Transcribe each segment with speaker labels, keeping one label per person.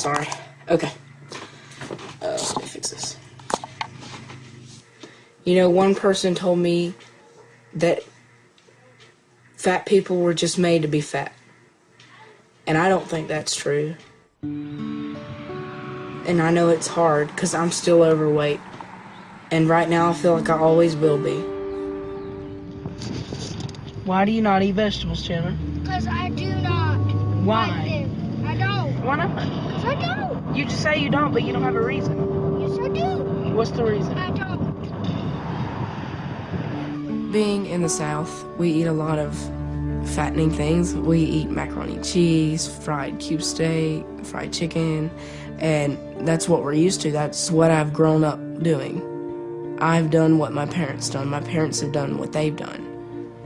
Speaker 1: sorry. Okay. Let me fix this. You know, one person told me that fat people were just made to be fat. And I don't think that's true. And I know it's hard because I'm still overweight. And right now I feel like I always will be. Why do you not eat vegetables, Chandler?
Speaker 2: Because I do not.
Speaker 1: Why?
Speaker 2: Like them. I don't.
Speaker 1: Why not?
Speaker 2: Because I don't.
Speaker 1: You just say you don't, but you don't have a reason.
Speaker 2: Yes, I do.
Speaker 1: What's the reason?
Speaker 2: I don't.
Speaker 1: Being in the South, we eat a lot of fattening things. We eat macaroni and cheese, fried cube steak, fried chicken, and that's what we're used to. That's what I've grown up doing. I've done what my parents done. My parents have done what they've done.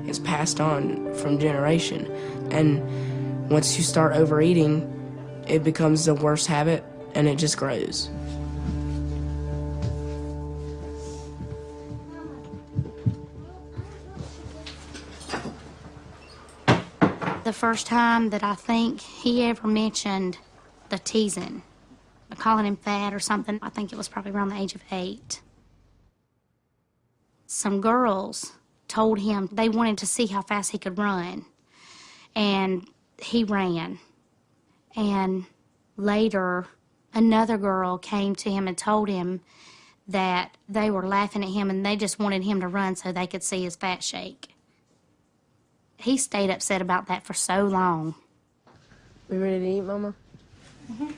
Speaker 1: It's passed on from generation. And once you start overeating, it becomes the worst habit and it just grows.
Speaker 3: The first time that I think he ever mentioned the teasing, calling him fat or something, I think it was probably around the age of 8. Some girls told him they wanted to see how fast he could run, and he ran. And later, another girl came to him and told him that they were laughing at him and they just wanted him to run so they could see his fat shake. He stayed upset about that for so long.
Speaker 1: We ready to eat, Mama?
Speaker 3: Mm-hmm.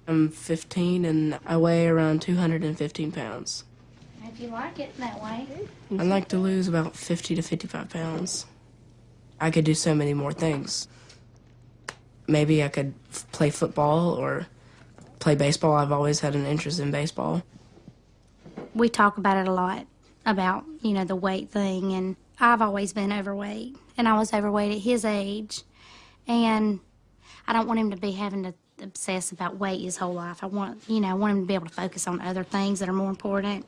Speaker 1: I'm 15 and I weigh around 215 pounds.
Speaker 3: If you like it that way.
Speaker 1: I'd like to lose about 50 to 55 pounds. I could do so many more things. Maybe I could play football or play baseball. I've always had an interest in baseball.
Speaker 3: We talk about it a lot, about, you know, the weight thing, and I've always been overweight, and I was overweight at his age, and I don't want him to be having to obsess about weight his whole life. I want him to be able to focus on other things that are more important.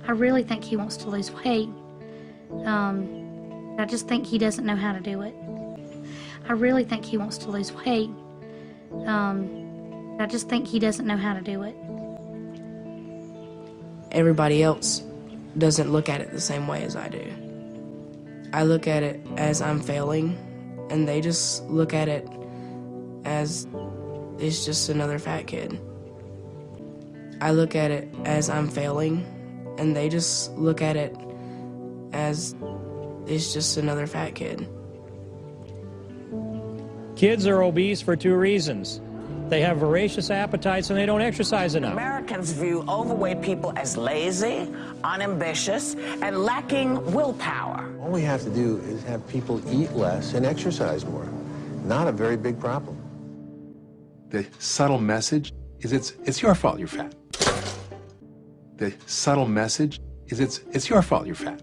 Speaker 3: I really think he wants to lose weight. I just think he doesn't know how to do it. I really think he wants to lose weight. I just think he doesn't know how to do it.
Speaker 1: Everybody else doesn't look at it the same way as I do. I look at it as I'm failing, and they just look at it as it's just another fat kid. I look at it as I'm failing, and they just look at it as it's just another fat kid.
Speaker 4: Kids are obese for 2 reasons. They have voracious appetites and they don't exercise enough.
Speaker 5: Americans view overweight people as lazy, unambitious, and lacking willpower.
Speaker 6: All we have to do is have people eat less and exercise more. Not a very big problem.
Speaker 7: The subtle message is it's your fault you're fat. The subtle message is it's your fault you're fat.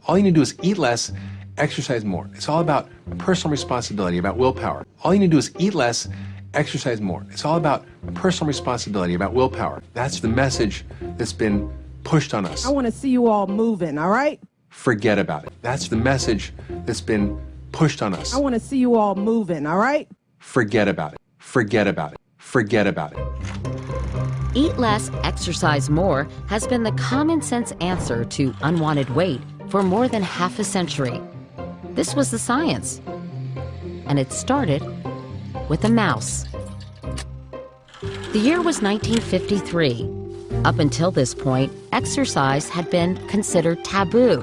Speaker 7: All you need to do is eat less, exercise more. It's all about personal responsibility, about willpower. All you need to do is eat less, exercise more. It's all about personal responsibility, about willpower. That's the message that's been pushed on us.
Speaker 8: I want to see you all moving, all right?
Speaker 7: Forget about it. That's the message that's been pushed on us.
Speaker 8: I want to see you all moving, all right?
Speaker 7: Forget about it. Forget about it. Forget about it.
Speaker 9: Eat less, exercise more has been the common sense answer to unwanted weight for more than half a century. This was the science. And it started with a mouse. The year was 1953. Up until this point, exercise had been considered taboo.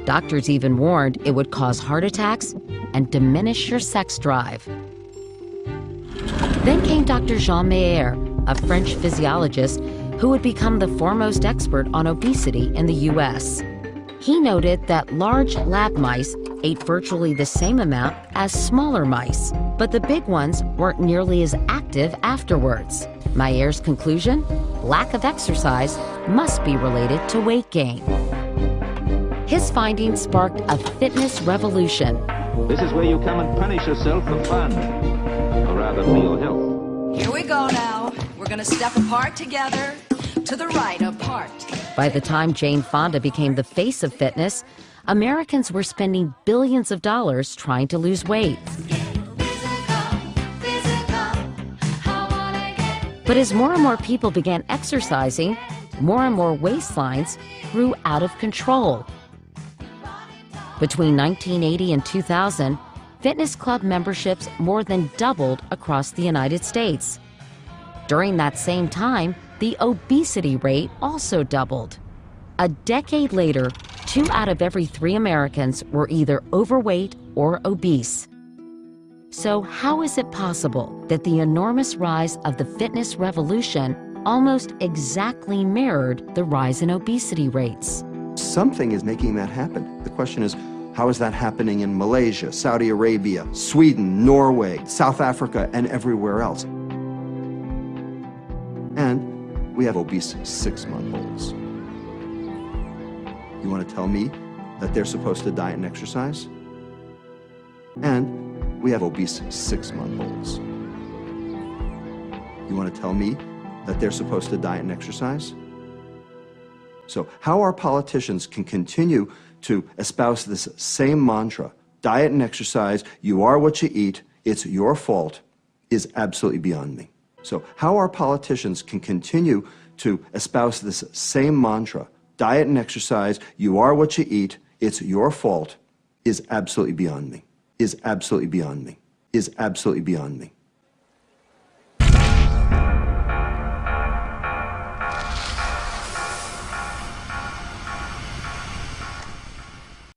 Speaker 9: Doctors even warned it would cause heart attacks and diminish your sex drive. Then came Dr. Jean Meyer, a French physiologist who would become the foremost expert on obesity in the U.S. He noted that large lab mice ate virtually the same amount as smaller mice, but the big ones weren't nearly as active afterwards. Meyer's conclusion? Lack of exercise must be related to weight gain. His findings sparked a fitness revolution.
Speaker 10: This is where you come and punish yourself for fun, or rather for your health.
Speaker 11: Here we go now. We're gonna step apart together, to the right apart.
Speaker 9: By the time Jane Fonda became the face of fitness, Americans were spending billions of dollars trying to lose weight. But as more and more people began exercising, more and more waistlines grew out of control. Between 1980 and 2000, fitness club memberships more than doubled across the United States. During that same time, the obesity rate also doubled. A decade later, 2 out of every 3 Americans were either overweight or obese. So how is it possible that the enormous rise of the fitness revolution almost exactly mirrored the rise in obesity rates?
Speaker 12: Something is making that happen. The question is, how is that happening in Malaysia, Saudi Arabia, Sweden, Norway, South Africa, and everywhere else? And we have obese 6-month-olds. You want to tell me that they're supposed to diet and exercise? And we have obese 6-month-olds. You want to tell me that they're supposed to diet and exercise? So how our politicians can continue to espouse this same mantra, diet and exercise, you are what you eat, it's your fault, is absolutely beyond me. So how our politicians can continue to espouse this same mantra, diet and exercise, you are what you eat, it's your fault, is absolutely beyond me, is absolutely beyond me, is absolutely beyond me.